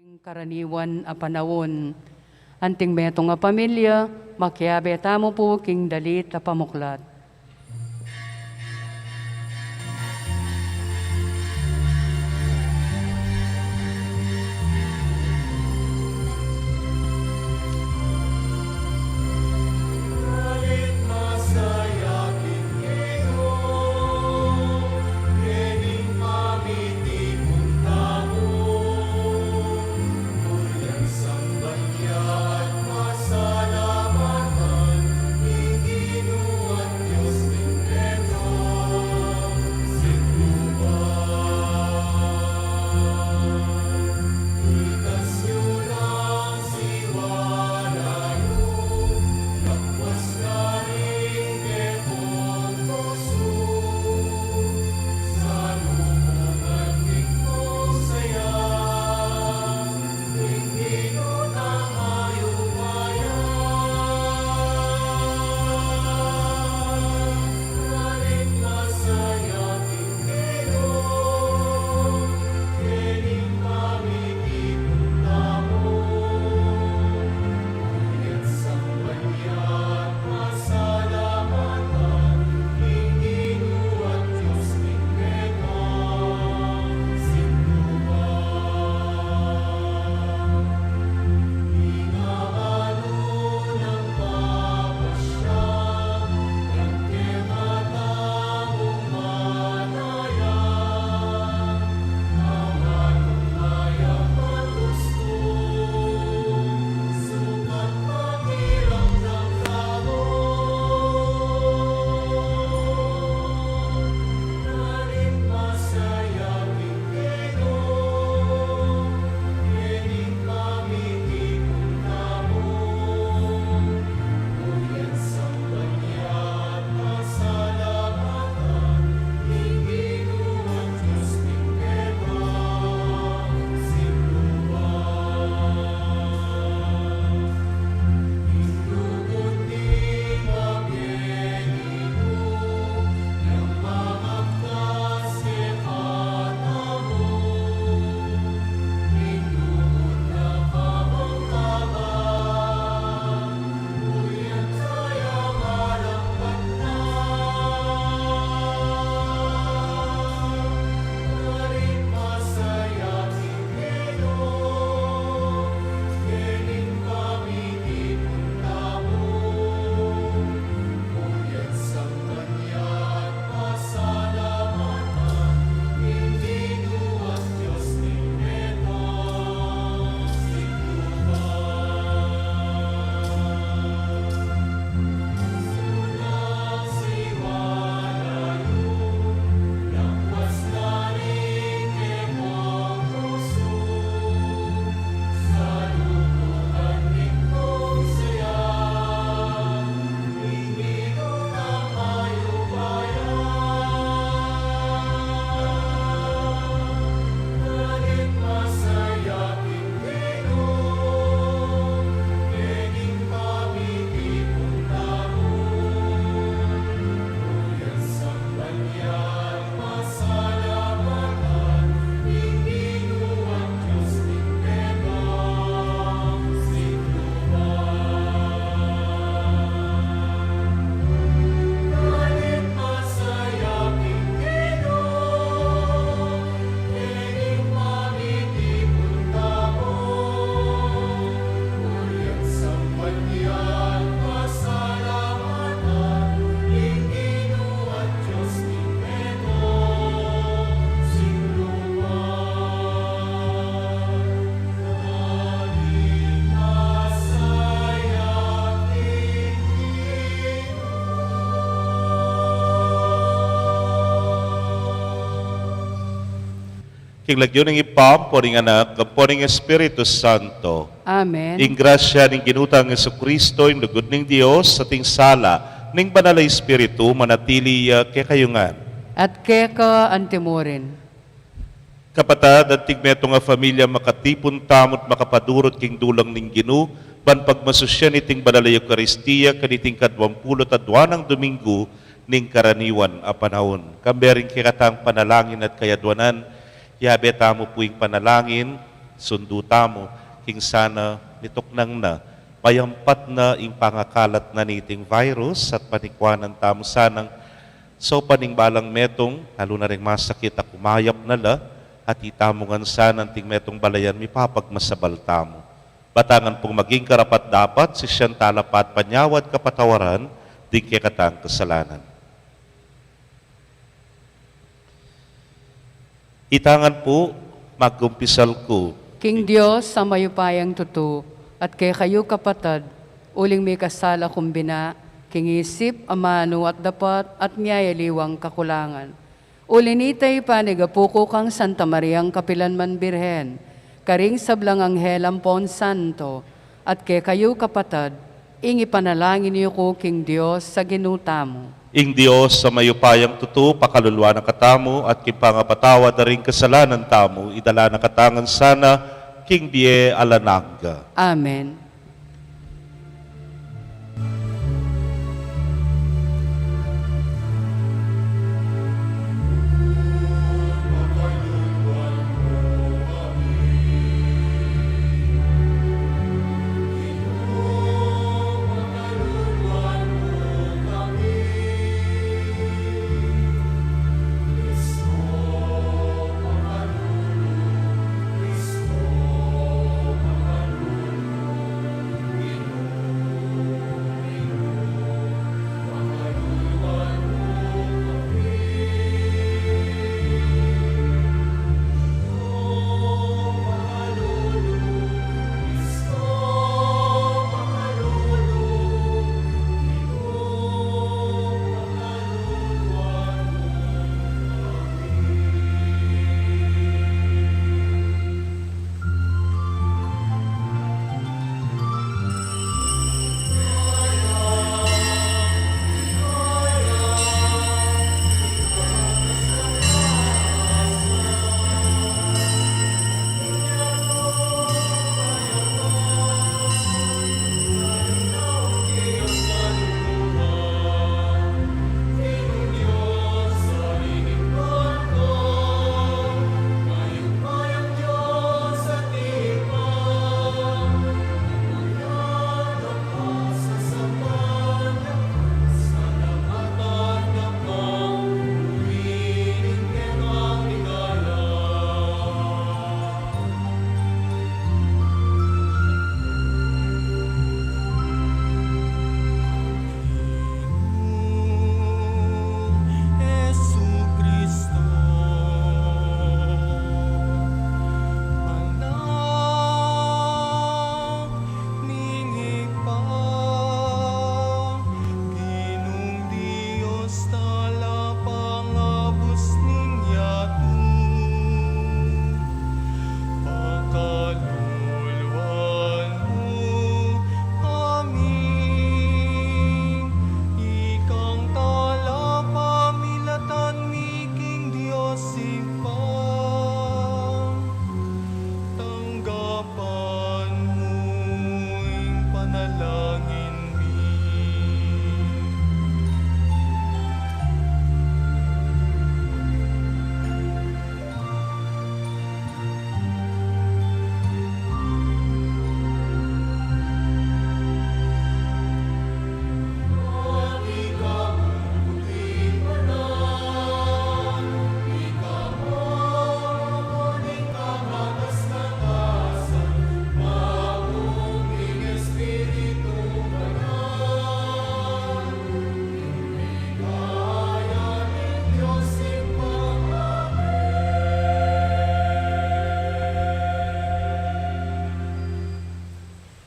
Karaniwan a panawon. Anting metong nga pamilya, makiabe tamo po king dalit a pamuklat. Kinglagyo ng ipam, poring anak, poring Espiritu Santo. Amen. Ing grasya ning ginutang Jesucristo, ing lugod ning Dios, sa ting sala, ning banal na Espiritu, manatili kay kayungan. At keka antemorin. Kapatad, at tigmeto nga familia makatipon tamot makapadurot king dulang ning Ginu, ban pagmasusya niting banal na Eucharistia, kaniting kadwampulot at duwanang Domingo, ning karaniwan a panahon. Kambering kikatang panalangin at kayadwanan, yabe tamo po yung panalangin, sunduta mo, king sana nituknang na, payampat na ing pangakalat na niting virus at panikwanan tamo sanang so paningbalang metong, lalo na rin masakit at kumayap na la, at itamungan sanang ting metong balayan, mipapagmasabal tamo. Batangan pong maging karapat dapat, si siyang talapat panyawad kapatawaran, di katang kasalanan. Itangan po, magkumpisal ko. King Diyos, sa mayupayang tuto, at kay kayo kapatad, uling may kasala kumbina, king isip, amano at dapat, at niyayaliwang kakulangan. Ulinitay panigapuko kang Santa Mariang Kapilanman Birhen, karing sablang Anghel Ampon Santo, at kay kayo kapatad, ingi panalangin niyo ko, King Diyos, sa ginuta mo. Ing Diyos sa mayupayang tuto, pakaluluwa ng katamo at kipangapatawa na rin kasalanan tamo, idala na katangan sana, King Bie Alananga. Amen.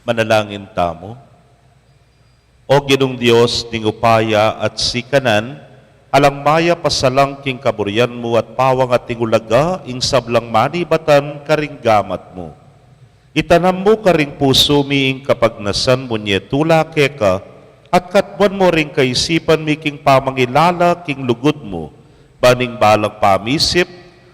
Manalangin tamo. O Ginong Diyos, ning upaya at sikanan, alang maya pasalang king kaburyan mo at pawang at tingulaga, ing sablang manibatan karinggamat mo. Itanam mo karing puso miing kapagnasan mo niya tula keka, at katbuan mo ring kaisipan mi king pamangilala king lugod mo, baning balang pamisip,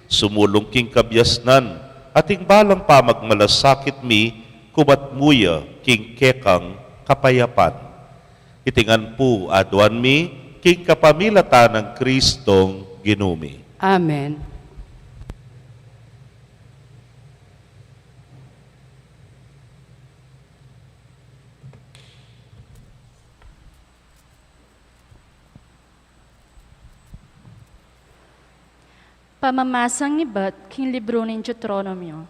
sumulong king kabyasnan, ating balang pamagmalasakit mi, kumatmuya king kekang kapayapan. Itingan po aduan mi, king kapamilata ng Kristong Ginoo. Amen. Amen. Pamamasang iba't king libro ng Deuteronomio.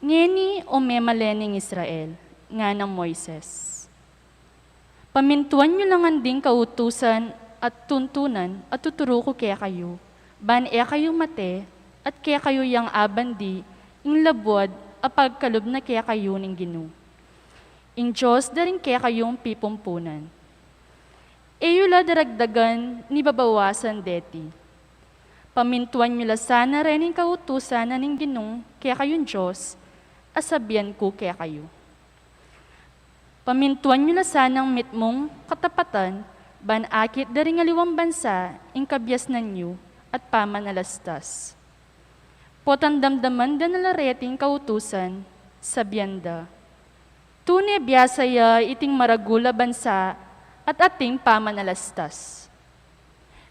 Ngeni o memalening Israel, nga ng Moises. Pamintuan nyo lang ang ding kautusan at tuntunan at tuturo ko kaya kayo. Ban kayo mate at kaya kayo yang abandi, ing labwad apag kalub na kaya kayo ning Ginu. Ing Diyos daring kaya kayong pipumpunan. Eyula daragdagan ni babawasan deti. Pamintuan nyo la sana rin ang kautusan na ning Ginong kaya kayong Diyos, asabihan ko kaya kayo. Pamintuan nyo la sanang mitmong katapatan, ban akit daring aliwang bansa, ing kabyas na nyo at pamanalastas. Potan damdaman da nalareting kautusan, sabihan da. Tunay biyasaya iting maragula bansa at ating pamanalastas.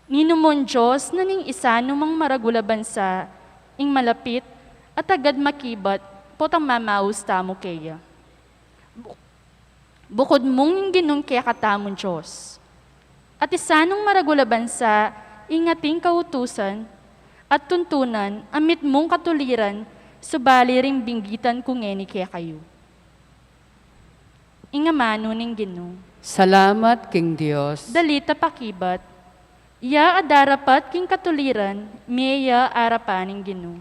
Ninumon Diyos na ning isa numang maragula bansa, ing malapit at agad makibat, potang mamaus tamo kaya. Bukod mong yung Ginong kaya katamon Diyos. At isa nung maragula bansa, ing ating kautusan at tuntunan, amit mong katuliran, subali ring binggitan kung ngeni kaya kayo. Ingamano ning Ginoo. Salamat, King Diyos. Dalita pakibat, ya adarapat king katuliran, miya arapaning Ginoo.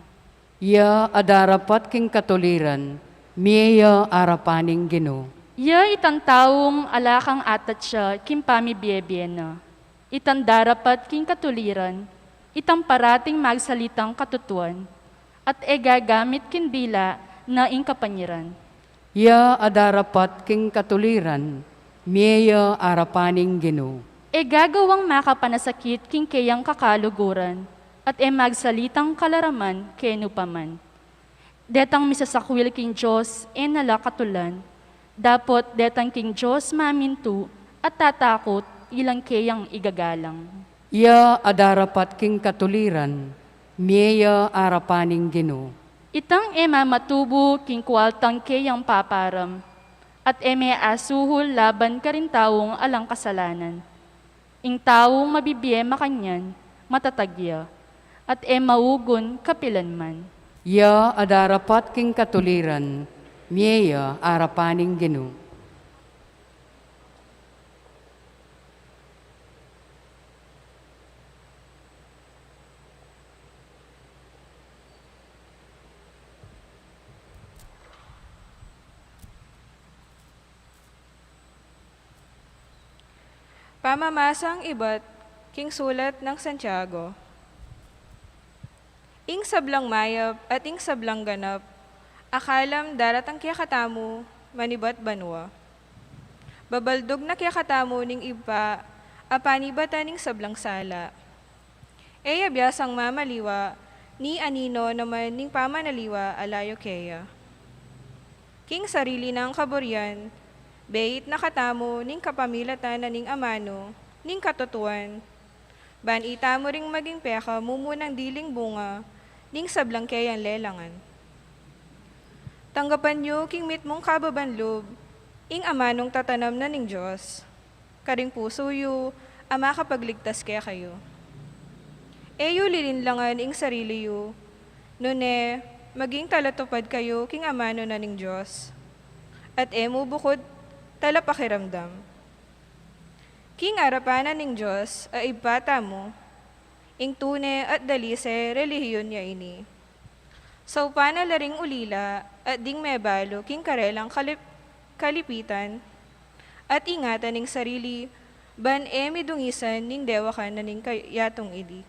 Ya adarapat king katuliran, miya arapaning Ginoo. Ya itang taong alakang atat siya, king pamibiyebiyena. Itang darapat king katuliran, itang parating magsalitang katutuan, at gagamit kin dila na ing kapanyiran. Ya adarapat king katuliran, miya arapaning Ginoo. Gagawang makapanasakit king kayang kakaluguran, at magsalitang kalaraman kenu paman. Detang misasakwil king Diyos nalakatulan, dapot detang king Diyos mamintu at tatakot ilang kayang igagalang. Ya adarapat king katuliran, miya arapaning Ginoo. Itang matubo king kwaltang kayang paparam, at asuhol laban ka rin taong alang kasalanan. Ing taong mabibiyema kanyan, matatagya, at maugon kapilanman. Ya adarapat king katuliran, miya arapaning Ginoo. Pamamasang iba't king sulat ng Santiago. Ing sablang mayab at ing sablang ganap, akalam daratang kaya katamu, manibat banwa. Babaldog na kaya katamu ning iba, apanibatan ning sablang sala. Biyasang mamaliwa, ni anino naman ning pamanaliwa alayo kaya. King sarili ng kaboryan, bait nakatamo ning kapamilatan na ning amano, ning katutuan. Ban itamo ring maging peka mumunang diling bunga, ning sablang kayan lelangan. Tanggapan nyo king mit mong kababanlob, ing amanong tatanam na ning Diyos. Karing puso yu, ama kapagligtas kaya kayo. Lilinlangan ing sarili yu, nune, maging talatupad kayo king amano na ning Diyos. At mo bukod talapakiramdam. King arapanan ning Diyos, ibata mo, ing tune at dalise relihiyon niya ini. So panalaring ulila at ding mebalo king karelang kalipitan at ingatan ning sarili, ban midungisan ning dewakan na ning kayatong idi.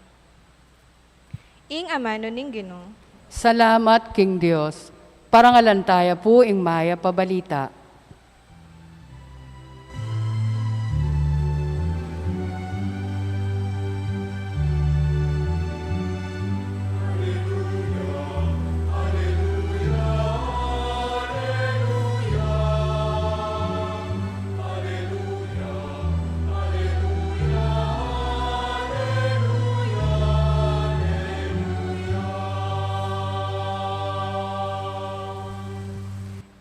Ing amano ning Ginoo. Salamat, King Diyos. Parangalantaya po ing maya pabalita.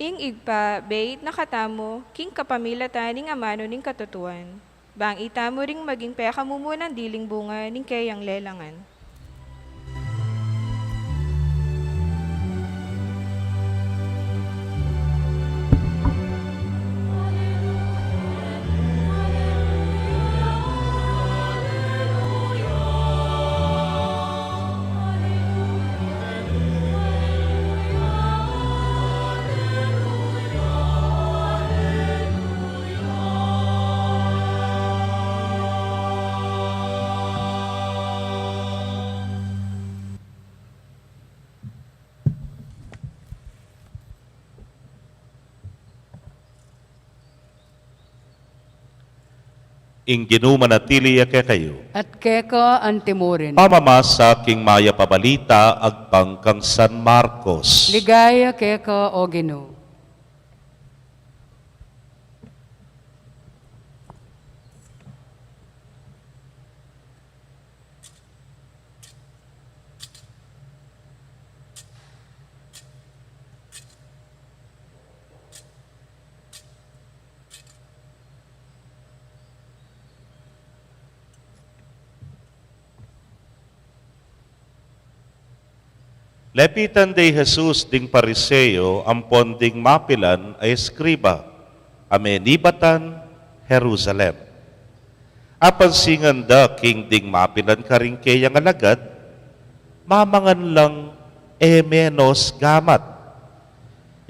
Ing igpa, bait nakatamo, king kapamilatan ning amano ning katutuan. Bang itamo ring maging peka mumunan diling bunga ning kayang lelangan. ing ginumanatili kay kayo. At keka antimurin. Pamamas sa aking maya pabalita, agpang kang San Marcos. Ligaya keka o Ginoo. Lepitan de Jesus ding pariseo, ampon ding mapilan ay eskriba, amenibatan, Jerusalem. Apan singan da king ding mapilan karing kayang alagad, mamangan lang menos gamat.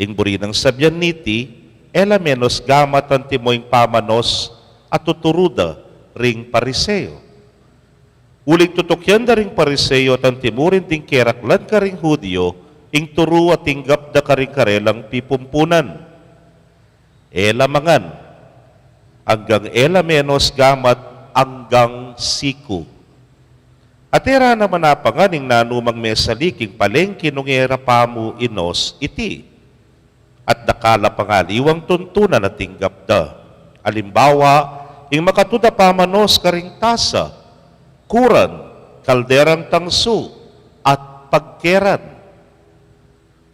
Ing buri ng sabyan niti, menos gamat ang timoing pamanos at tuturuda ring pariseo. Uling tutukyan da ring pariseo at ang timurin ting keraklan ka ring Hudyo, ing turu at tinggap da ka ring karelang pipumpunan. Mangan, hanggang menos gamat, hanggang siku. At era naman napanganing nanumang mesaliking palengke nung era pamu inos iti. At dakala pangaliwang tuntunan at tinggap da. Alimbawa, ing makatuda pamanos ka ring tasa, kuran, kalderang tangsu, at pagkeran.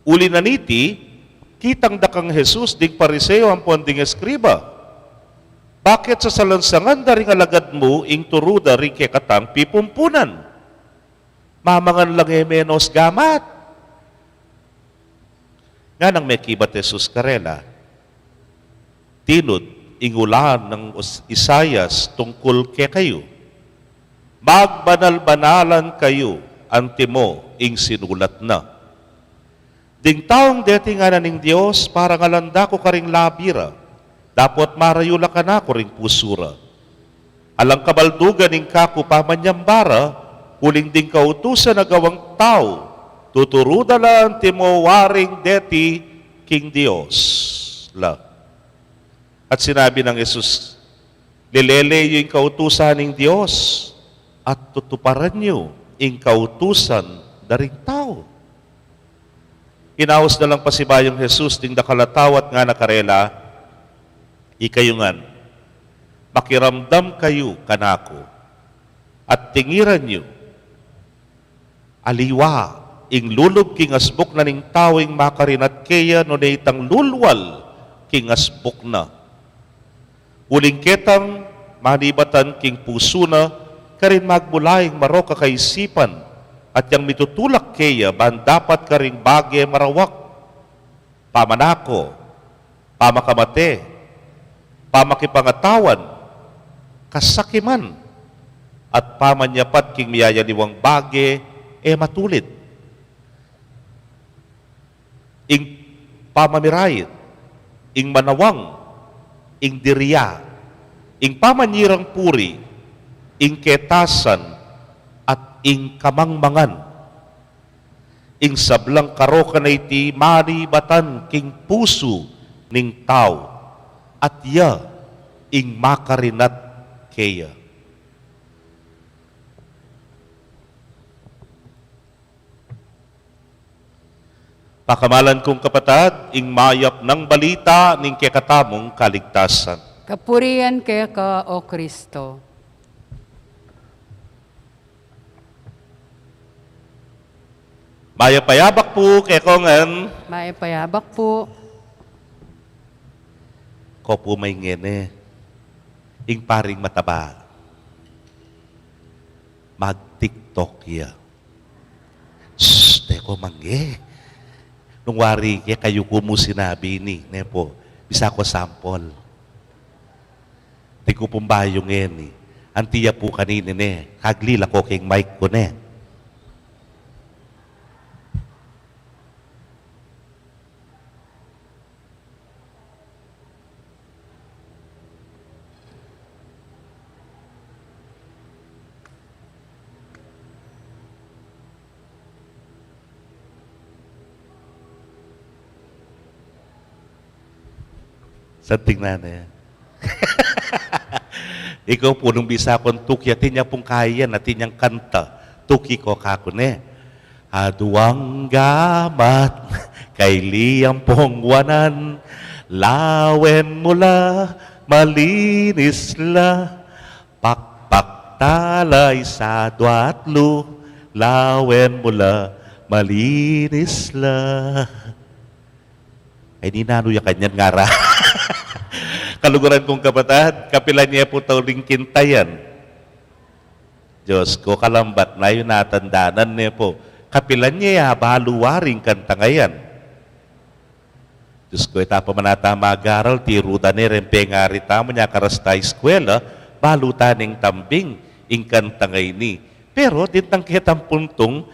Uli na niti, kitang dakang Jesus ding pariseo ang ponding eskriba. Bakit sa salansangan da ring alagad mo, ing turuda ring kekatang pipumpunan? Mamangan lang menos gamat. Nga nang may kibat Jesus karela, tinod, ingulan ng Isayas tungkol kay kayo. Magbanal-banalan kayo, antimo, ing sinulat na. Ding taong deti nga na ning Diyos, para ngalanda ko karing labira, dapat marayula ka na ko ring pusura. Alang kabaldugan ning kaku pamanyambara, huling ding kautusan na gawang tao, tuturuda la antimo waring deti king Diyos. La. At sinabi ng Jesus, lileleyo yung kautusan ng Diyos, at tutuparan nyo ing kautusan daring tao. Inaos na lang pasibayong Jesus ding nakalatawat nga nakarela, ikayungan, makiramdam kayo kanako, at tingiran nyo, aliwa, ing lulub king asbok na ning tawing makarinat kaya no itang lulwal king asbok na. Uling ketang manibatan king puso na, karin magmulaing maro kakaisipan at yang mitutulak kaya ban dapat karing bagay marawak, pamanako, pamakamate, pamakipangatawan, kasakiman, at pamanyapat king miyayaniwang bagay matulit. Ing pamamirayit, ing manawang, ing diriya, ing pamanyirang puri, ing ketasan at ing kamangmangan. Ing sablang karoka na iti maribatan king puso ning tao at ya ing makarinat kaya. Pakamalan kong kapatad, ing mayap ng balita ning kekatamong kaligtasan. Kapurian keka o Kristo. Mayapayabak po kay Kongan. Maipayabak po. Ko po may ngene. Ing paring mataba. Mag-TikTok ya. Shhh, teko mangge. Nung wari kaya kayo ko mo sinabi ni, nepo, bisa ko sample. Di ko pumbayong ngene. Antiya po kanini ne. Kaglila ko king mic ko ne. Sa tingnan na yan. Ikaw po, nung bisa akong tukya, tinya pong kaya na tinyang kanta. Tuki ko kakune. Aduang gamat, kay liyang pongwanan, lawen mula, malinis la, pakpaktalay sa duatlo, lawen mula, malinis la. Ay di nano yung kanyan ngara. Kaluguran kong kapatid, kapilan niya po tauling kintayan. Diyos ko, kalambat na yun natandanan niya po. Kapilan niya, baluwaring kanta ngayon. Diyos ko, itapa manata mag-aral, tiruda ni Rempengari tamo niya karasta eskwela, balutaning tambing, ingkanta ngayon ni. Pero, dintang kitang puntong,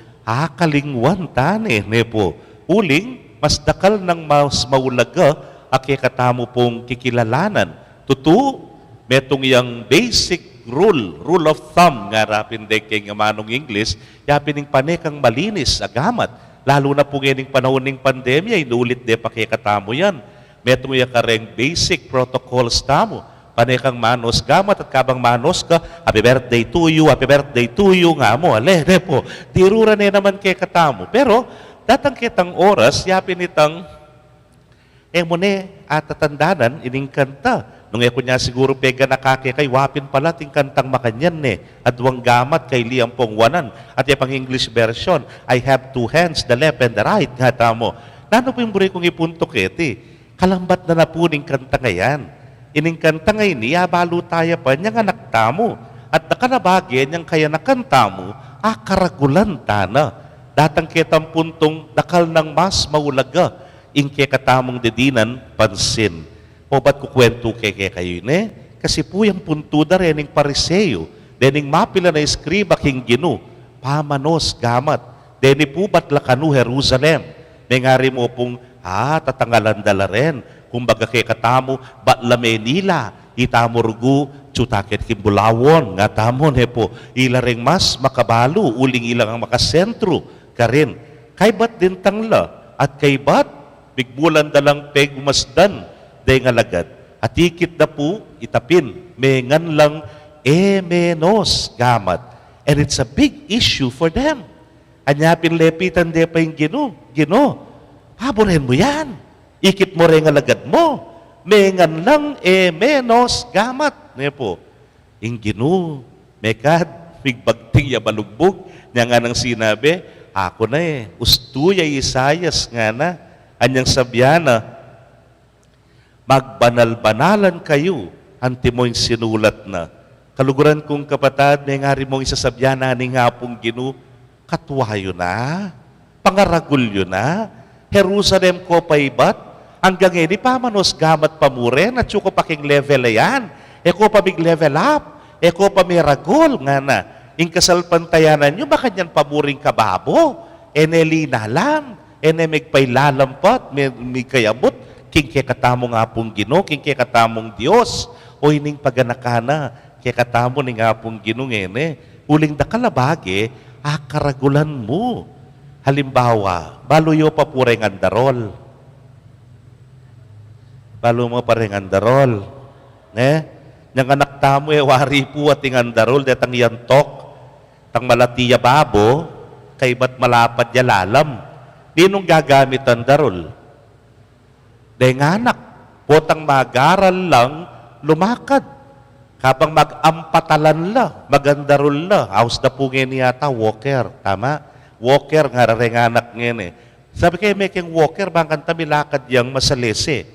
kalingwan tani, ne po. Uling, mas dakal ng mas maulaga, akikatamo pong kikilalanan. Tutu, metong yang basic rule of thumb nga rapin deking manong English, yapin ng panekang malinis, agamat. Lalo na po ngayon panahon ng pandemya, inulit de pakikatamo yan. Metong yung kareng basic protocols tamo. Panekang manos gamat at kabang manos ka, happy birthday to you nga mo. Ale, po, dirura na naman kay katamo. Pero, datang kitang oras, yapin itang mune at tatandanan, ining kanta. Nung ako niya siguro pega nakake kay wapin pala ting kantang makanyan adwang gamat kay liyang pongwanan. At yung pang English version, I have two hands, the left and the right. Nga tamo. Nano po yung buri kong ipuntok eti? Kalambat na po ning kanta ngayan. Ining kanta ngayon niya, balo tayo pa niyang anak tamo. At nakanabagyan niyang kaya nakanta mo, karagulan tana. Datang kitang puntong dakal ng mas maulaga. Ingke katamong dedinan, pansin. O ba't kukwento kayo ne? Kasi po yung punto da rin ng pariseyo, dening mapila na eskriba king ginu, pamanos gamat, deni po ba't lakanu Jerusalem, nengari mo pong, tatangalan dala rin, kumbaga kay katamo, ba't lame nila, itamo rugu, tsutakit kimbulawon, nga tamo ne po, ilaring mas makabalo, uling ilang ang makasentro, karin, kay ba't din tangla, at kay ba't, bigbulan dalang peg umasdan, day nga lagad. At ikit na po, itapin, mengan lang, menos gamat. And it's a big issue for them. Anyapin lepitan de pa yung gino. Haburin mo yan. Ikit mo rin nga lagad mo. Mengan lang, menos gamat. Ne po, yung gino, mekad, bigbagting ya balugbog, niya nga nang sinabi, ako na ustuya Isayas nga na, anyang sabyana, magbanal-banalan kayo, anti mo yung sinulat na. Kaluguran kong kapatid, may ngari mong isasabyan na ni nga pong ginu, katwayo na, pangaragulyo na, Jerusalem ko pa ibat, hanggang ini pamanos gamat pamuren, at ko paking level yan, ko pa big level up, ko pa may ragol nga na, yung kasalpantayanan nyo, baka nyan pamuring kababo, eneli nalam, enemigpay lalampat, may kayabot, king kekatamo nga pong Gino, king kekatamong Diyos, o ining paganakana, kekatamo ni nga pong Gino ngene, uling da kalabage, karagulan mo. Halimbawa, baluyo pa po rin andarol. Balo mo pa rin andarol. Nang anak tamo, wari po at ing andarol, detang yantok, tang malatiya babo, kay ba't malapad ya lalam. Ninong gagamit andarol? Dahil nga anak, potang mag-aral lang, lumakad. Kapang mag-ampatalan la, magandarol la. Haus na po ngayon yata, walker. Tama? Walker nga rin anak ngayon Sabi kayo, may keng walker, bangkan tabi lakad yang masalese.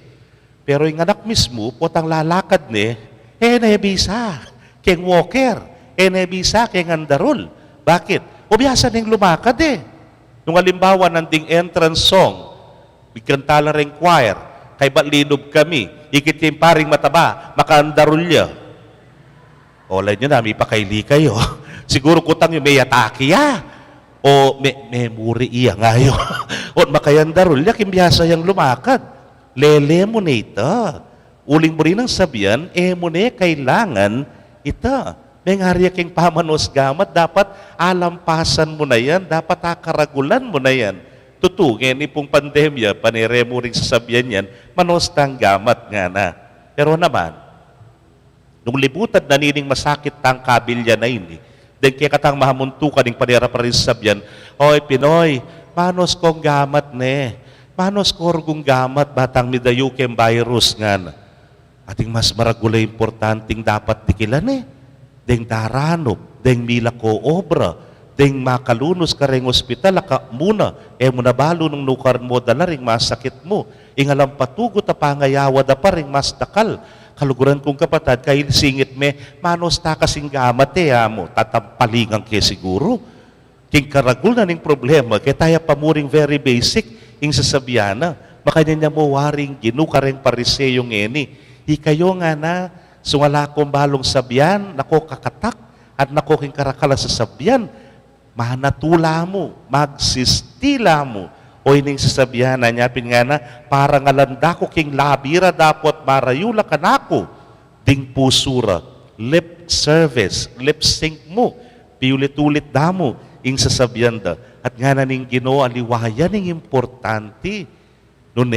Pero yung anak mismo, potang lalakad nebisa. Keng walker, nebisa, keng andarol. Bakit? O biyasa ning lumakad Nung halimbawa, nanding entrance song, bigkanta rin choir, kay balinob kami, ikit yung paring mataba, makaandarulya. Olay nyo na, may pakaili kayo. Siguro kutang yung may atake o may muri iya ngayon. O makayandarulya, kimbiyasa yung lumakad. Lele mo na ita. Uling mo rin ang sabihan, mo na kailangan ita. May ngariya king pamanos gamat, dapat alampasan mo na yan, dapat akaragulan mo na yan. Tutugin ni pong pandemya, panire mo rin sasabihan yan, manostang gamat nga na. Pero naman, Nung libutan na nining masakit tang kabilya na ini, then kaya katang mahamuntukan ng panira pa rin sabyan, oy Pinoy, manos kong gamat ne, manos korgong gamat batang midayukem virus nga na. Ating mas maragulay importanteng dapat dikilan deng daranop, deng mila ko obra, deng makalunos ka ring ospital, aka muna, muna balo nung nukar mo dala ring masakit mo, ingalang patugot a pangayawa da pa ring mas dakal, kaluguran kong kapatad, kahil singit me, manos ta kasing gamat mo, tatampalingan ke siguro, king karagul na ning problema, kaya tayo pamuring very basic, ing sasabihan na, makanya niya mo waring ginukareng pariseyong eni, di kayo nga na, sungala kong balong sabyan, nako kakatak, at nako king karakala sa sabyan, mahanatula mo, magsistila mo, o ining sasabihan na niya, nga na, parang alanda ko king labira dapat marayula kanako, ding pusura, lip service, lip sync mo, piulit-ulit damo, ing sasabihan da, at nga na ning Ginoo aliwayan ning importante, nun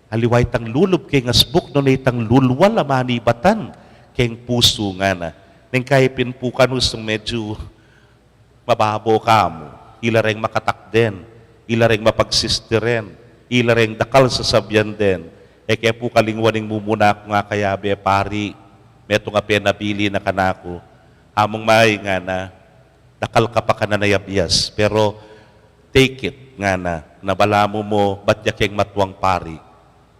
aliway tang lulub kay ngasbuk no tang lulwal amanibatan kay puso nga na. Neng kay pinpukan usong medyo mababo ka mo, ilareng makatakden, ilareng mapagsistiren, ilareng dakal sa sabyan den. Kaya po kalingwaning mumuna ko nga kaya be pari, meto nga penabili na kanako, among may nga na, dakal ka pa ka na nayabyas, pero take it nga na, nabala mo ba't yaking matwang pari,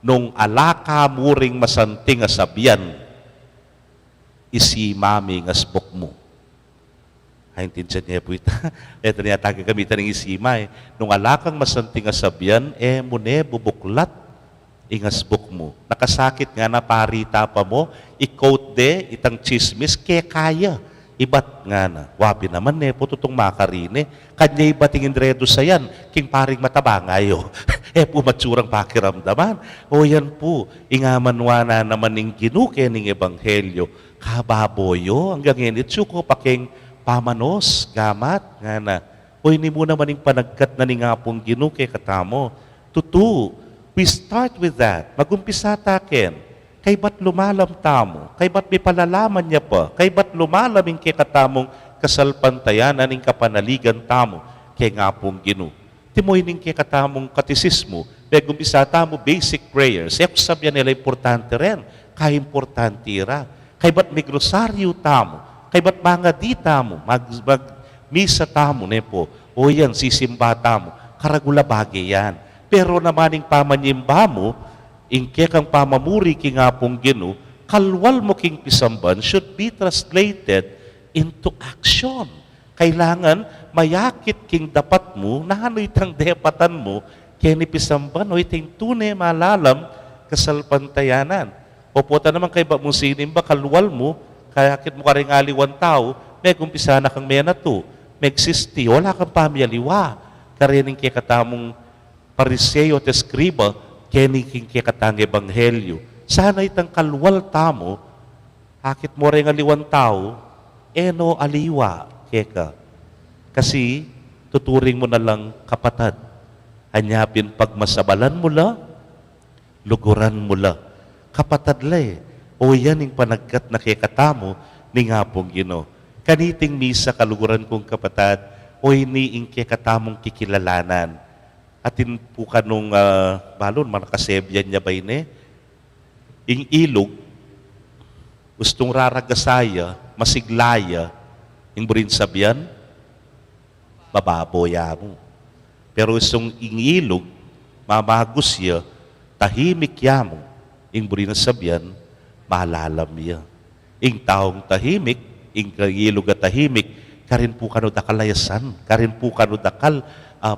nung alaka muring masanting nga sabyan, isi mami nga sbok mo. Haintindihan niya po ito. Ito niya tagagamitan ng isima Nung alakang masanting nga sabyan, mune bubuklat ingasbok mo. Nakasakit nga na parita pa mo, i-quote itang chismis, kaya kaya. Ibat nga na. Wabi naman po tutong makarine. Kanya ibatingin redo sa yan. King paring matabangayo. Po matsurang pakiramdaman. O yan po. Ingamanwa na naman ning ginuke ning ebanghelyo. Kababoyo. Hanggang init. Suko paking pamanos. Gamat. Nga na. O ini mo naman ning panagkat na ning apong ginuke katamo. Tutu. We start with that. Magumpisa taken. Kay ba't lumalam tamo? Kay ba't may palalaman niya pa? Kay ba't lumalaming kay katamong kasalpantayanan ng kapanaligan tamo? Kay nga pong Ginoo. Timoy ning kay katamong katisismo, may gumpisa tamo basic prayers. Kaya sabi nila importante rin. Kay importante ra. Kay ba't may grosaryo tamo? Kay ba't mga di tamo? Mag-misa tamo po. O yan, sisimba tamo. Karagula bagay yan. Pero namaning pamanyimba mo, ingke kang pamamuri king apong Ginoo, kalwal mo king pisamban should be translated into action. Kailangan mayakit king dapat mo, nahanoy tang depatan mo, kaya ni pisamban, o iting tunay malalam kasalpantayanan. O puta naman kay ba mong sinimba, kalwal mo, kayakit mo ka rin aliwan tao, may kumpisa na kang mena to, may existi, wala kang pamiyaliwa, karining kaya katamong pariseo at eskriba, keniking kaya katang ebanghelyo. Sana itang kalwal tamo, akit mo rin aliwan tao, eno aliwa, keka. Kasi, tuturing mo na lang kapatad. Anyapin pagmasabalan mo la, luguran mo la. Kapatad la O yan yung panagkat na kekatamo ni nga pong Ginoo. Kaniting misa kaluguran kong kapatad, o iniing kekatamong kikilalanan. Atin po ka nung balon, manakasebyan niya ba ini? Ing ilog, gustong raragasaya, masiglaya, ing burin sabyan, bababoya mo. Pero gustong ing ilog, mamagos ya, tahimik ya mo, ing burin sabyan, malalam ya. Ing taong tahimik, ing ilog at tahimik, karin po kano dakalayasan, karin po kano dakal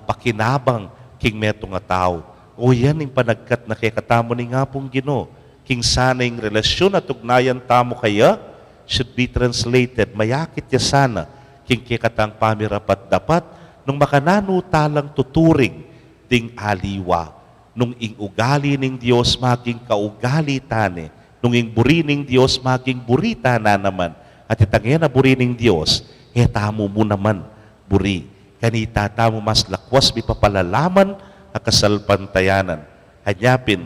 pakinabang, king meto nga tao. O yan yung panagkat na kaya katamo ni nga pong Ginoo. King sana yung relasyon at ugnayan tamo kaya should be translated. Mayakit ya sana king kaya katang pamirapat dapat nung makanano talang tuturing ding aliwa. Nung ing ugali ning Diyos maging kaugali tane. Nung ing buri ning Diyos maging burita na naman. At itangyan na buri ning Diyos, tamo mo naman buri. Kanita tamo mas lakwas mi papalalaman ang kasalpantayanan. Hanyapin,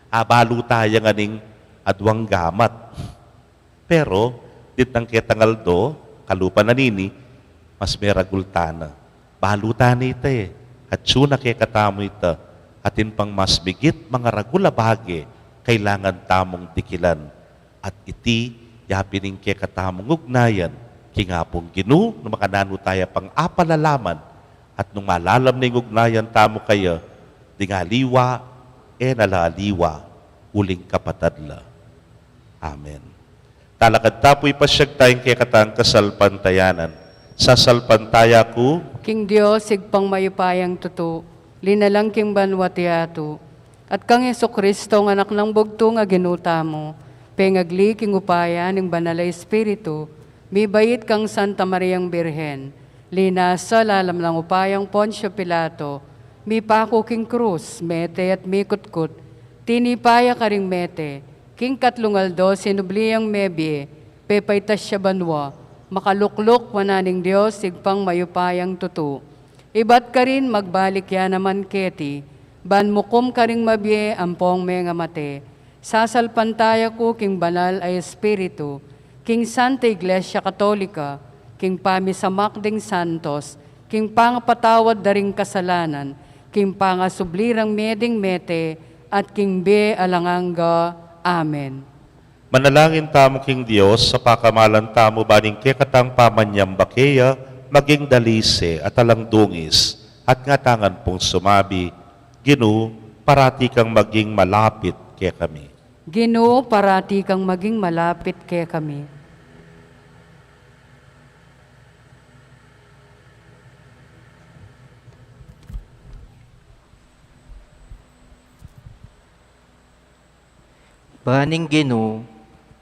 abalo tayo nga ning adwang gamat. Pero, ditang ketangaldo, kalupa na nini, mas may ragultana. Balutan ita At suna kay katamo ita. Atin pang mas bigit mga ragula bahagi, kailangan tamong dikilan. At iti, yapining kay katamong ugnayan, kingapong ginu, na makanano tayo pang apalalaman. At nung malalam na yung ugnayan tamo kayo, dingaliwa, nalaliwa, uling kapatadla. Amen. Talakad tapoy pasyag tayong kay katang kasalpantayanan. Sasalpantaya ko, King Diyos, sigpang mayupayang tuto, linalang king banwatiato, at kang Kristo ng anak ng bugto nga ginuta mo, pengagli king upaya ng banala Espiritu, may bayit kang Santa Mariang Birhen, linasa lalam ng upayang Poncio Pilato, may pako king krus, mete at may kutkut, tinipaya ka ring mete, king katlungaldo sinubliyang mebie, pepaytas siya banwa, makaluklok wananing Diyos, sigpang mayupayang tutu. Ibat ka rin magbalik ya naman keti, ban mukom ka ring mabye ampong may nga mate. Sasalpantaya ko king banal ay Espiritu, king Santa Iglesia Katolika, king pamisamak ding santos, king pangapatawad daring kasalanan, king pangasublirang meding mete, at king be alanganga. Amen. manalangin tamo king Diyos sa pakamalan tamo baning kekatang pamanyam bakeya, maging dalise at alang dungis, at nga tangan pong sumabi, Ginu, parati kang maging malapit kay kami. Ginoo, parati kang maging malapit kay kami. Baning Ginoo,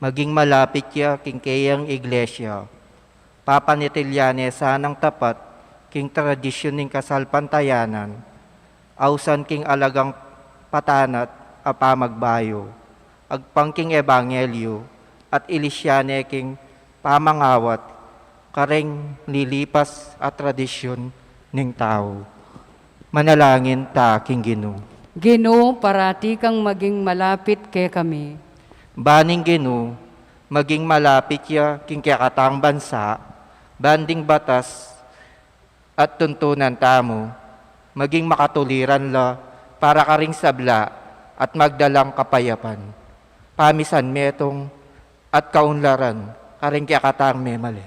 maging malapit ya king kayang iglesia. Papanitilyane sanang tapat king tradisyon ning kasalpantayanan. Ausan king alagang patanat apamagbayo. Agpangking ebanghelyo at ilisyane king pamangawat kareng lilipas at tradisyon ning tao. Manalangin ta king Ginoo. Ginoo, parati kang maging malapit kay kami. Baning Ginoo, maging malapit ya king kakatang bansa, banding batas at tuntunan tamo, maging makatuliran la para karing sabla at magdalang kapayapan. Pamisan metong at kaunlaran karing kakatang memali.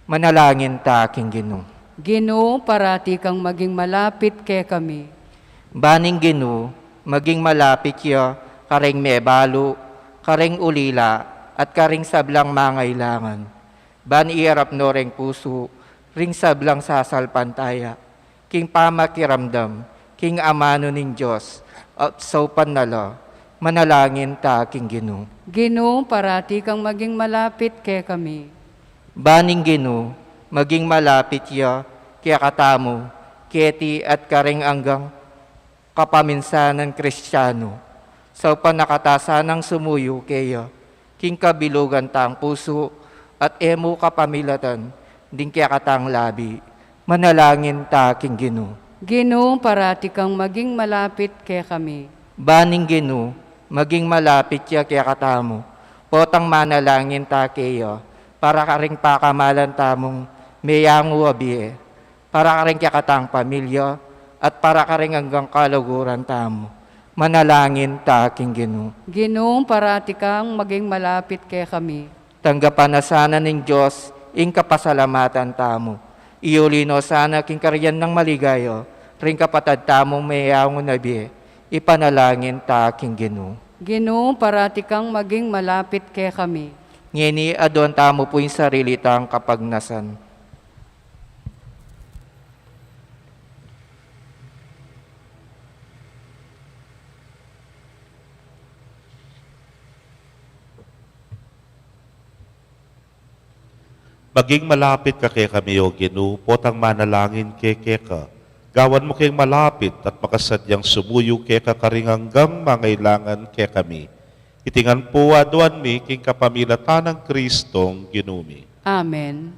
Manalangin ta king Ginoo. Ginoo, parati kang maging malapit kay kami. Baning Ginoo, maging malapit ya karing mebalo, karing ulila, at karing sablang mangailangan. Ban iarap no reng puso, ring sablang sasalpantaya, king pamakiramdam, king amano ning Diyos, at saupan nala, manalangin ta king Ginoo. Ginoo, parati kang maging malapit kay kami. Baning Ginoo, maging malapit ya, kaya katamo, keti at karing anggang kapaminsanan Kristiyano, sa panakatasanang sumuyo kaya, king kabilugan tang puso, at emo kapamilatan, din kaya katang labi, manalangin ta king Ginoo. Ginoo, parati kang maging malapit kay kami. Baning Ginoo, maging malapit ya kaya katamo, potang manalangin ta kaya, para karing pakamalan tamong mayangu abie, para karing kaya katang pamilya, at para karing hanggang kaluguran tamo. Manalangin ta king Ginoo. Ginoo, parati kang maging malapit kay kami. Tanggapan na sana ning Diyos, ing kapasalamatan tamo. Iulino sana king karyan ng maligayo, ring kapatad tamong mayangon nabi, ipanalangin ta king Ginoo. Ginoo, parati kang maging malapit kay kami. Ngini adon tamo po yung sarili tang kapagnasan. Maging malapit ka kay kami, O Ginoo, potang manalangin kay ka. Gawan mo kayong malapit at makasadyang sumuyo kay ka karinganggang mangailangan kay kami. Itingan po aduan mi king kapamilatan ng Kristong Ginumi. Amen.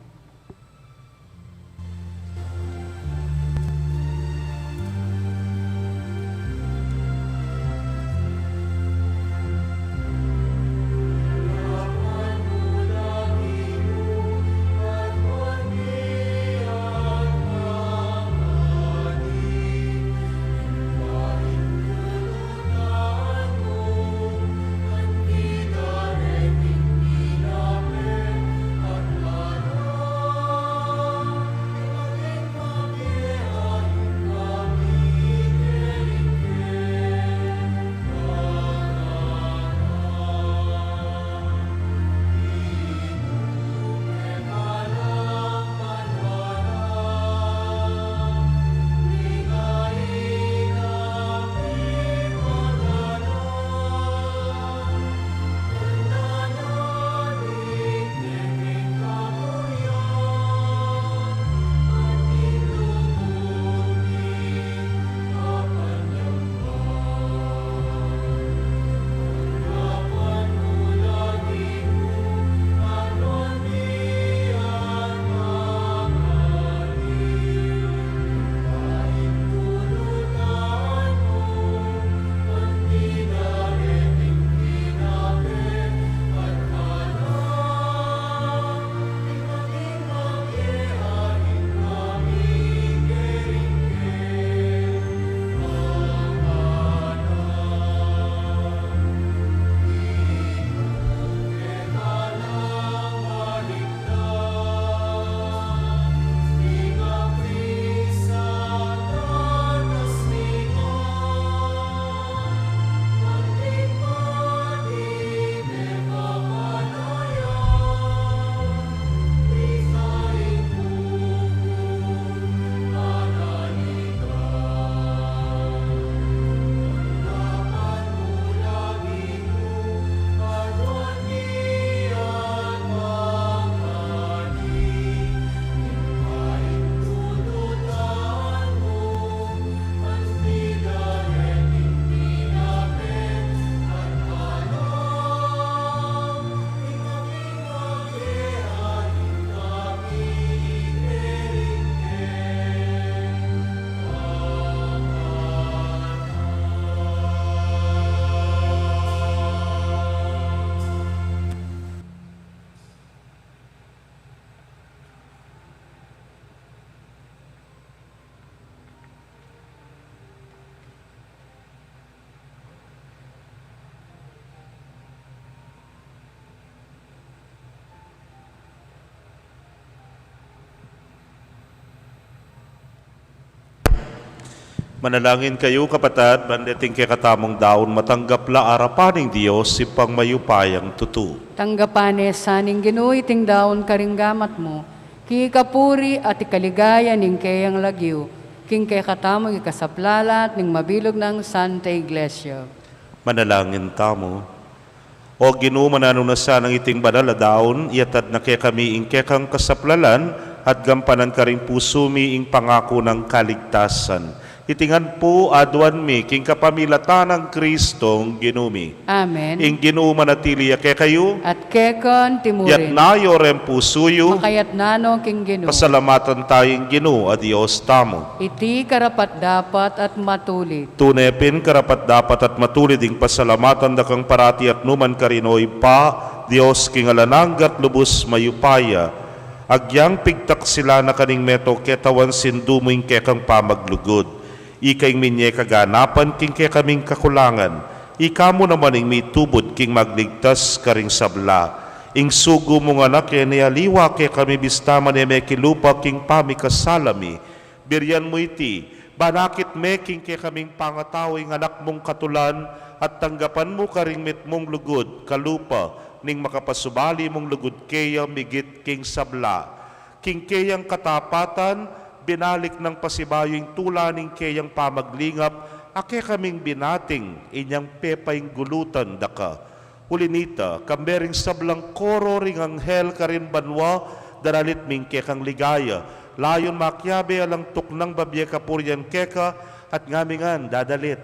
Manalangin kayo, kapatad, bandating kay katamong daon, matanggap la arapaning Diyos, si pangmayupayang tutu. Tanggapane saning Ginoo iting daon karinggamat mo, kikapuri at ikaligaya ning kayang lagyo, king kay katamong ikasaplalat ning mabilog ng Santa Iglesia. Manalangin tamo. O Ginoo, mananunasan ng iting banal na daon, iatad na kay kami ingkekang kasaplalan, at gampanan ka rin pusumi ing pangako ng kaligtasan. Itingan po adwan mi, king kapamilatan ng Kristong Ginumi. Amen. Ing Ginoo manatili kay kayo, At kekon yat timurin, nayo ren pusuyo, makayat nano king Ginoo. pasalamatan tayong Ginoo, adios tamo. Iti karapat dapat at matulit. Tunepin karapat dapat at matulid ing pasalamatan da kang parati at numan karinoy pa, Dios king alananggat lubos mayupaya. Agyang pigtak sila na kaning meto ketawan sindumuing kekang pamaglugod. Ikaing minye kaganapan king ke kaming kakulangan. Ika mo naman ing may tubod king magligtas karing sabla. Ing sugo mo nga na kaya nialiwa kaya kami bistaman e may kilupa king pamikasalami. Biryan mo iti, banakit me king kaya kaming pangatawing anak mong katulan at tanggapan mo karing mit mong lugod, kalupa, ning makapasubali mong lugod kaya migit king sabla. King kayang katapatan, binalik ng pasibayoing tulaning kayang pamaglingap, ake kaming binating inyang pepayng gulutan daka. Ulinita, kambering sablang koro ring anghel karin banwa, daralit ming kekang ligaya. Layon makyabe alang tuknang babye kapuryan keka, at ngamingan dadalit.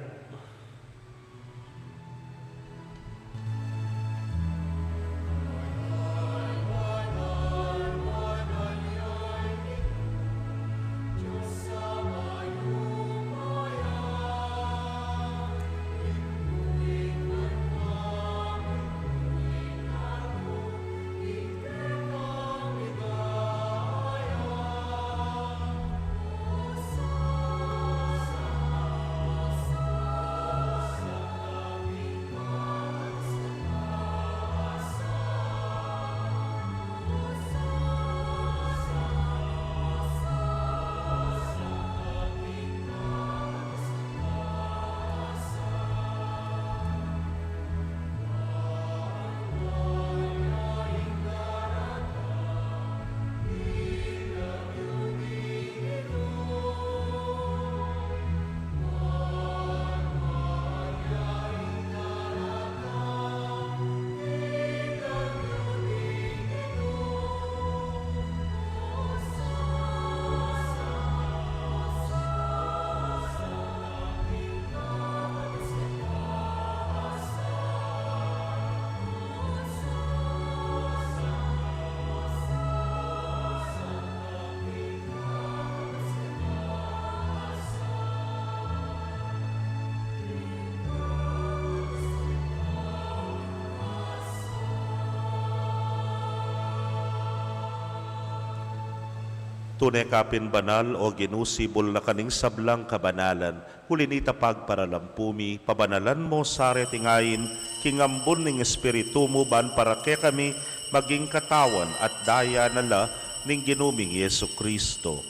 Tunay kapin banal o ginusibol na kaning sablang kabanalan, hulinita pagparalampumi, pabanalan mo sare tingayin, kingambon ning espiritu mo ban para ke kami maging katawan at daya nala ning ginuming Yesu Kristo.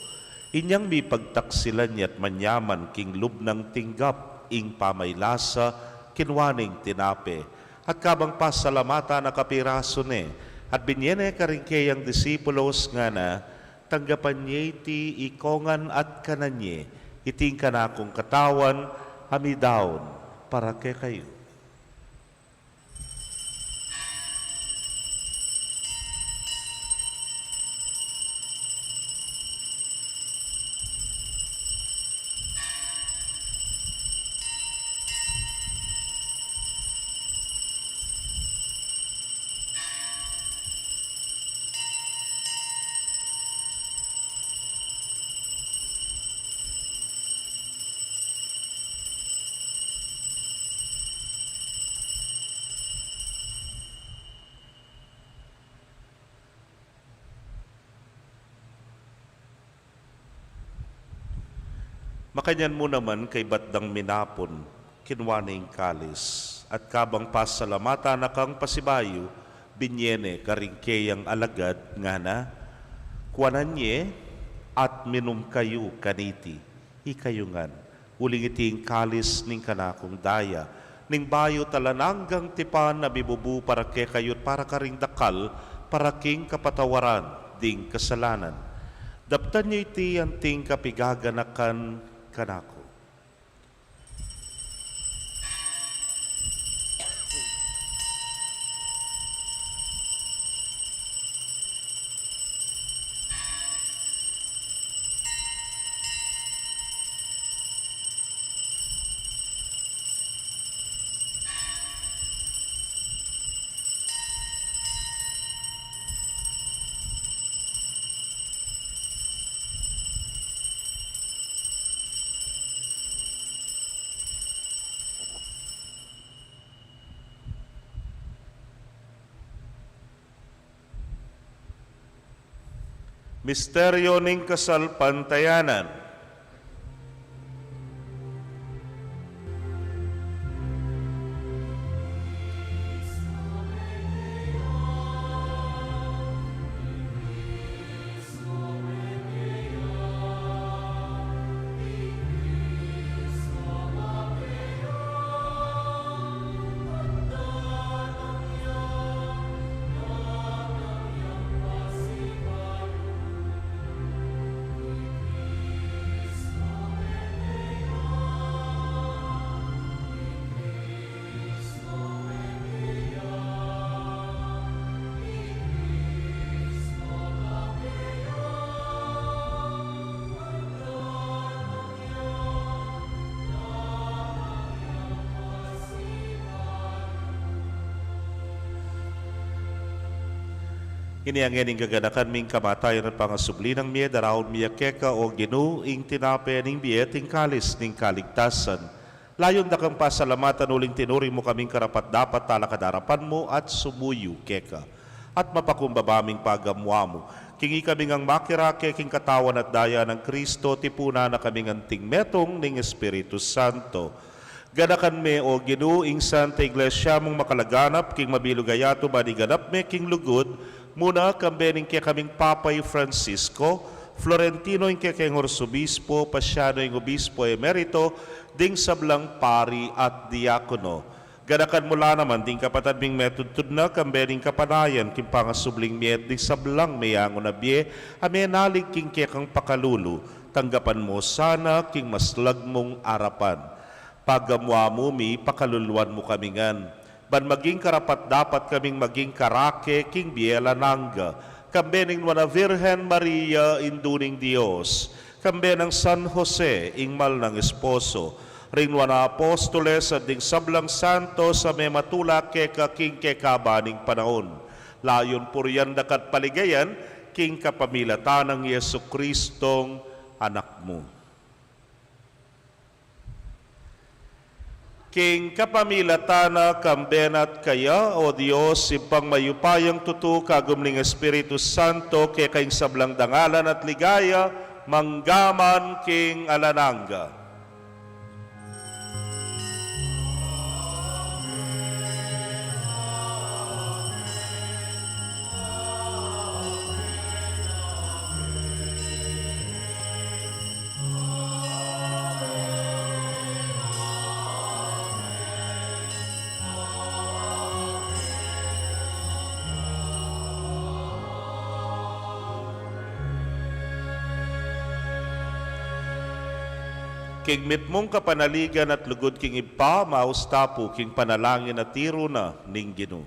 Inyang mi pagtaksilan niya't manyaman king lubnang tinggap, ing pamaylasa, kinwaning tinape, at kabang pasalamata na kapiraso ne, at binyene karingkeyang disipulos nga na, tanggapan niya iti ikongan at kananye, iting kanakong katawan, amidaon, para ke kayo. Makanyan mo naman kay batdang minapon, kinwaning kalis, at kabang pasalamata na kang pasibayo, binyene karingkeyang alagad nga na, kuwanan nye at minum kayo kaniti, ikayungan, uling iting kalis ning kanakong daya, ning bayo talananggang tipan na bibubu para ke kayot para karing dakal, para king kapatawaran ding kasalanan. Daptan niyo iti anting kapigaganakan kanako. Misteryo ning kasalpantayanan. Ini ang ining gaganakan ming kamatayan at pangasubli ng miye darawon miya keka o Ginoo ing tinape ning biye ting kalis ning kaligtasan. Layon da kang pasalamatan uling tinuri mo kaming karapat dapat talakadarapan mo at sumuyu keka. At mapakumbabaming pagamwa mo. Kingi kaming ang makirake king katawan at daya ng Kristo tipuna na kaming anting metong ning Espiritu Santo. Ganakan me o Ginoo ing Santa Iglesia mong makalaganap king mabilugayato baniganap me king lugod muna kambening kaya kaming Papay Francisco, Florentino yung kaya kayong Orsobispo, Pasyano yung Obispo Emerito, ding sablang pari at diakono. Ganakan mula naman ding kapatad ming metudtud na kambening kapanayan kim pangasubling miet ding sablang mayango na biye, amenalig king kaya kang pakalulu, tanggapan mo sana king maslag mong arapan. Pagamwa mo mi, pakaluluan mo kamingan. Ban maging karapat dapat kaming maging karake king biela nangga, kambe ning wana Virgen Maria induning Dios, kambe ng San Jose ingmal ng esposo, ring wana apostoles at ding sablang santo sa may matula keka king kekabaning panahon. Layon puryan dakat paligayan king kapamilatan ng Yesu Kristong anak mo. King kapamilatana kambenat kaya, O Diyos, ipang mayupayang tutu kagum ning Espiritu Santo, kaya kaing sablang dangalan at ligaya, manggaman king alananga. King mit mong kapanaligan at lugod king ipa, maustapo king panalangin at tiro na ning Ginoo.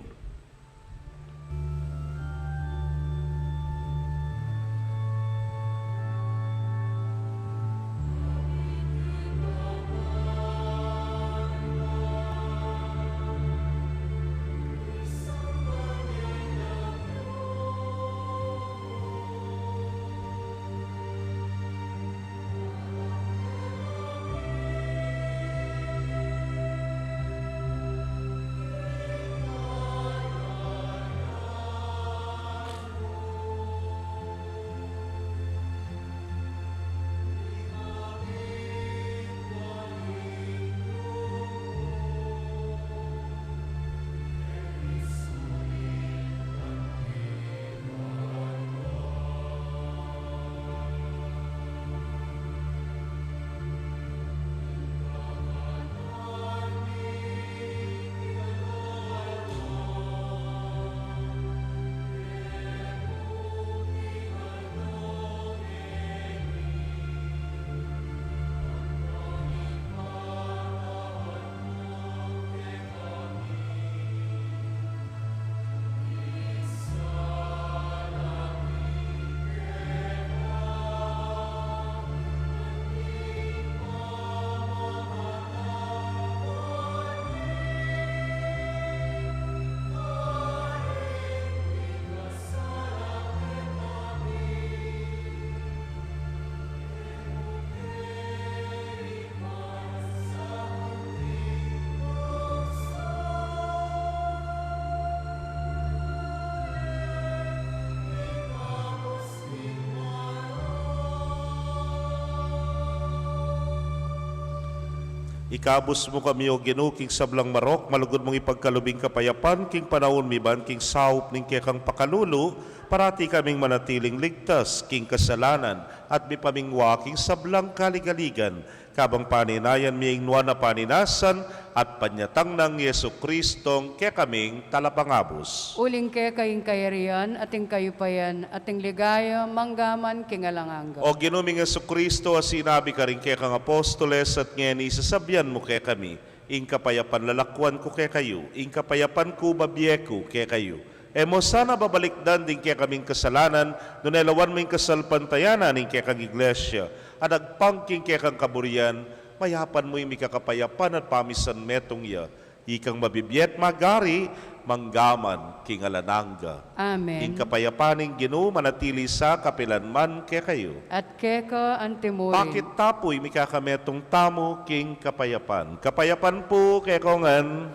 Ikabus mo kami o Ginoo king sablang marok, malugod mong ipagkalubing kapayapan, king panahon miban, king saup ning kekang pakalulu, parati kaming manatiling ligtas, king kasalanan, at mipamingwa king sablang kaligaligan, kabang paninayan miying nuwan na paninasan, at panyatang ng Yesu Kristong kekaming talapangabos. Uling ke kaying kayarian, ating kayupayan, ating ligaya, manggaman, kingalanganga. O ginuming Yesu Kristo, sinabi ka rin kekang apostoles, at ngayon isasabyan mo ke kami, ing kapayapan lalakwan ko ke kayo, ing kapayapan ko babiyeko ke kayo. Emo sana babalikdan din kaya kaming kasalanan, nunelawan mo yung kasalpantayanan ng kaya kang iglesia, at agpangking kaya kang kaburian, mayapan mo yung mikakapayapan at pamisan metong ya, ikang mabibiyet magari, manggaman king alananga. Amen. Ing kapayapaning Ginoo manatili sa kapilanman kaya kayo. At keka antimuring. Bakit tapoy mikakametong tamo king kapayapan? Kapayapan po kaya kongan.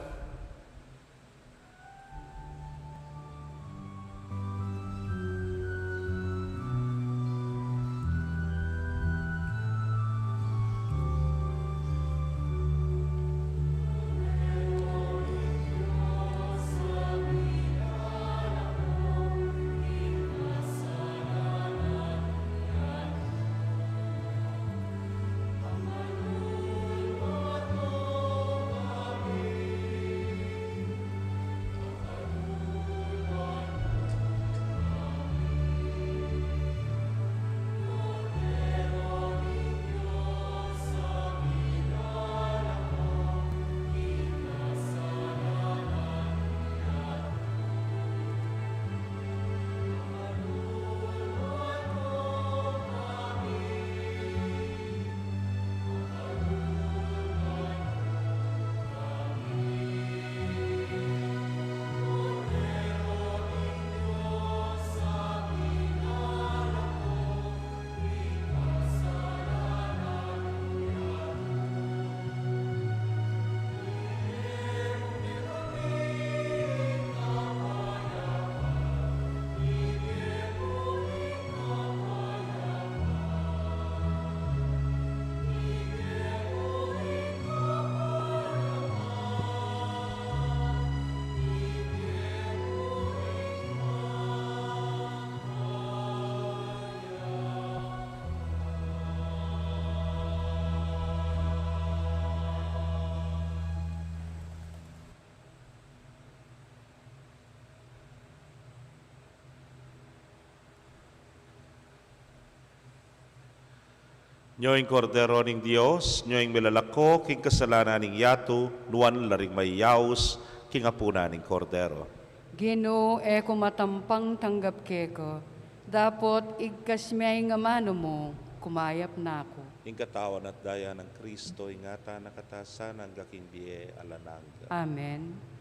Nyoing kordero ning Dios, nyoing milalako, king kasalanan ning yato, nuan laring mayaus, king apuna ning kordero. Ginoo, eko matampang tanggap keko. Dapot igkasmay nga mano mo, kumayap na ako. Ing katawan at daya ng Kristo, ingata nakatasan ang gaking biye alananga. Amen.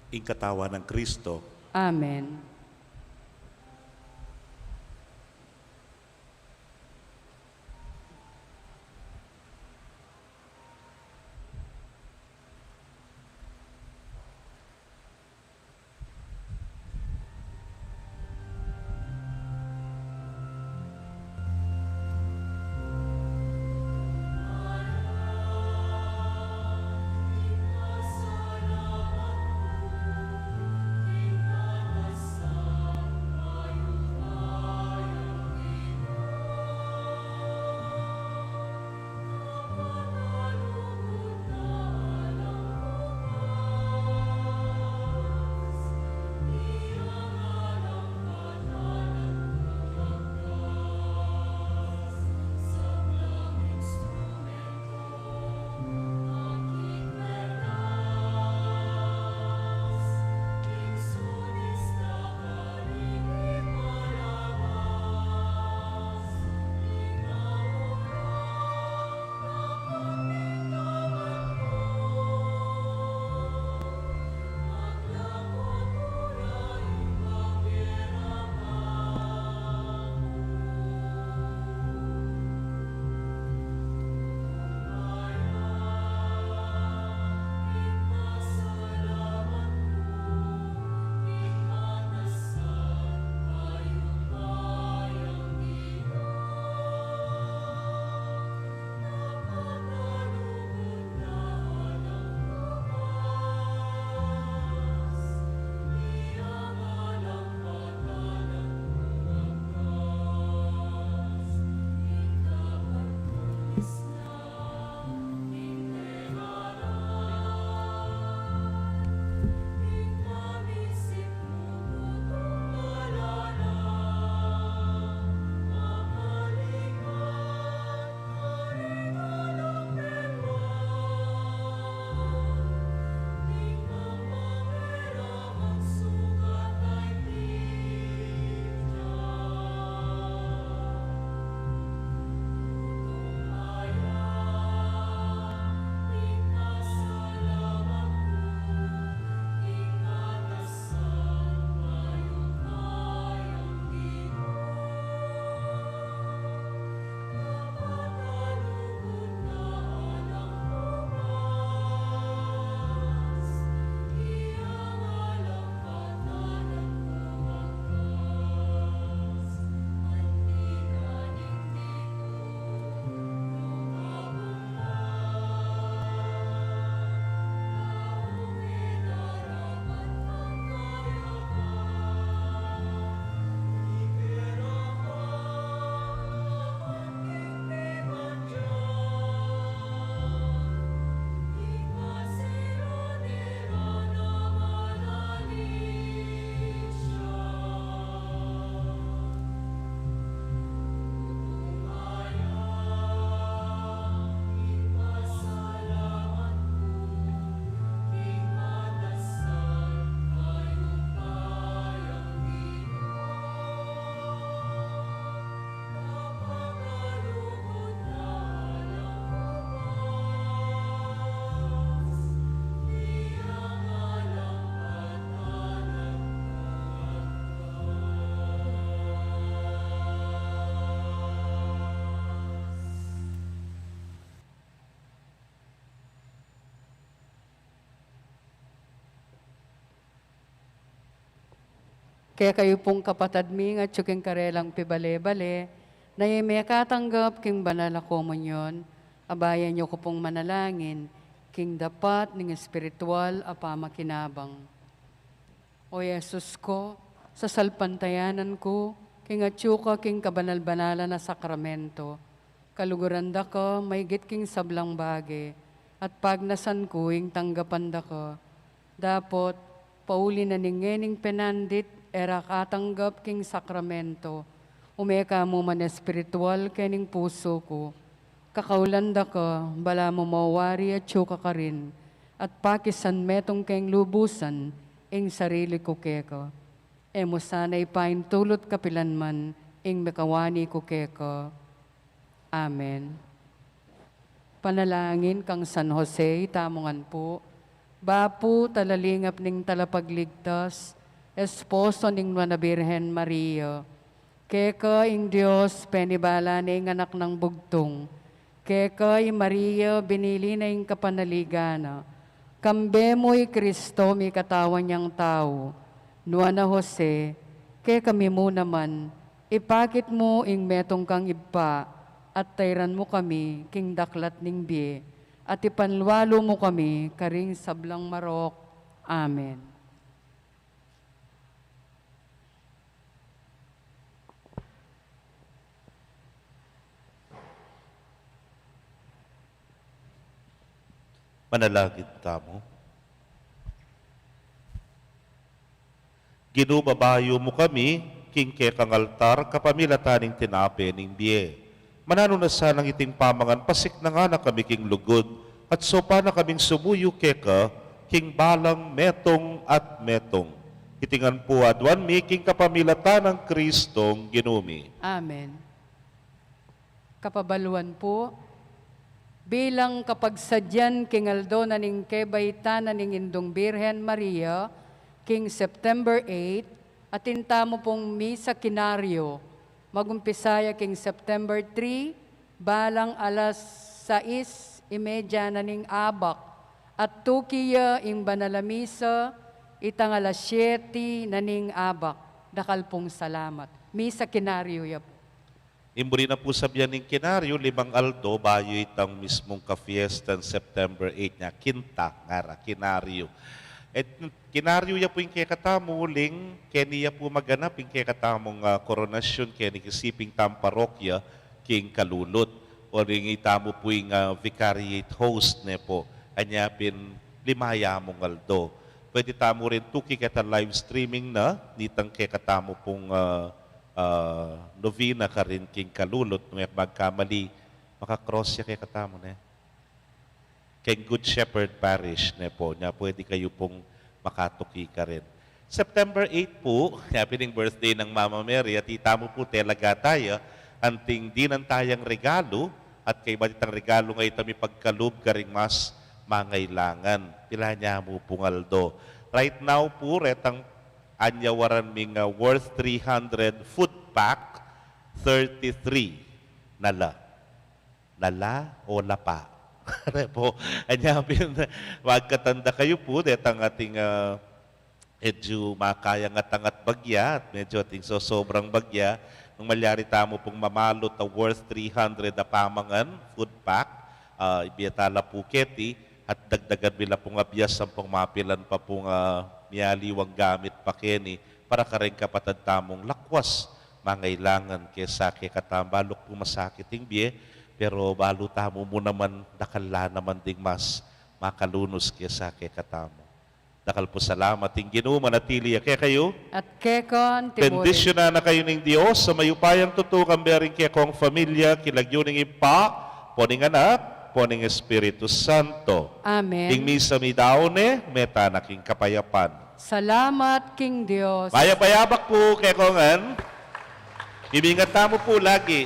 Ing katawan ng Kristo, Amen. Kaya kayo pong kapatad mi nga tsuking karelang pibale-bale, na may katanggap king banal na komunyon, abayan niyo ko pong manalangin, king dapat ning espiritual a pamakinabang. O Yesus ko, sa salpantayanan ko, king atsuka king kabanal-banala na sakramento, kaluguranda ko, may king sablang bage, at pagnasan ko, ing tanggapan da ko, dapot, pauli na ningening penandit, era katanggap king sakramento, umeka mo man espiritual kening puso ko, kakaulanda ka, bala mo mawari at tsuka ka rin, at pakisan metong keng lubusan, ing sarili ko keko. Emo sana'y paintulot kapilanman, ing mekawani ko keko. Amen. Panalangin kang San Jose, tamongan po, bapu talalingap ning talapagligtas, esposo ning Nuana Birhen Maria, keka ing Diyos penibala na ing anak ng bugtong, keka ing Maria binili na ing kapanaligana, kambe mo'y Kristo mi katawan niyang tao, Nuana Jose, ke kami mo naman, ipakit mo ing metong kang iba, at tayran mo kami king daklat ning biye, at ipanluwalo mo kami karing sablang marok. Amen. Manalangin tamo. Ginubabayo mo kami, king kekang altar, kapamilataning tinape ning biye. Manano na sanang iting pamangan, pasik na nga na kami king lugod, at sopa na kaming sumuyo keka, king balang metong at metong. Itingan po adwan mi, king kapamilatan ng Kristong ginumi. Amen. Kapabaluan po, bilang kapagsadyan king Aldo na ning kebayta na ning Indong Birhen Maria, king September 8, atinta mo pong misa kinaryo, magumpisaya king September 3, balang alas 6:30 na ning abak, at tukiya ing banalamisa, itang alas 7 na ning abak, dakal pong salamat. Misa kinaryo yap. Imburi na po sabihan ng kinaryo, 5 aldo, bayo itang mismong ka-fiesta September 8 niya, kinta, ngara, kinaryo. At kinaryo ya po yung kekatamuling, keniya po maganap yung kekatamong koronasyon, keni kisiping tamparokya, king kalulot. O ring itamo po yung vicariate host ne po, anyapin limaya mong aldo. Pwede tamo rin tuki kita live streaming na, nitang kekatamo pong novena ka rin king kalulot, may magkamali, makakross ya kekatamo ne. Kay Good Shepherd Parish ne po, niya pwede kayo pong makatuki ka rin. September 8 po, happening birthday ng Mama Mary, at itamo po talaga tayo, anting dinan tayang regalo, at kay batitang regalo ngay tami pagkalub karing mas mangailangan. Pila niya mo pungaldo. Right now po, retang anyawaran ming worth 300 food pack, 33 nala. Nala o lapa? Po, anyapin, magkatanda kayo po, detang ating medyo makayang atangat bagya, at medyo ating sobrang bagya, nung malyari tamo pong mamalot na worth 300 na pamangan, food pack, ibiyatala po keti, at dagdagan bila pong abiyas ang pong mapilan pa pong miyaliwang gamit pa keni, para ka rin kapatad tamong lakwas, mangailangan kesa kekatambalok po masakiting biye, pero balo tamo mo naman, nakala naman ding mas makalunos kesa kekatamo. Dakal po salamat, ting Ginoo, manatili kaya kayo. At kekon, Bendisyon na kayo ng Diyos, sa mayupayang tutukang bering kekong familia, kilagyo ng ipa, poning anak, poning Espiritu Santo. Amen. Ting misa mi daone, meta na king kapayapan. Salamat, King Diyos. Bayabak po, kekongan. Ibingat tamo po lagi.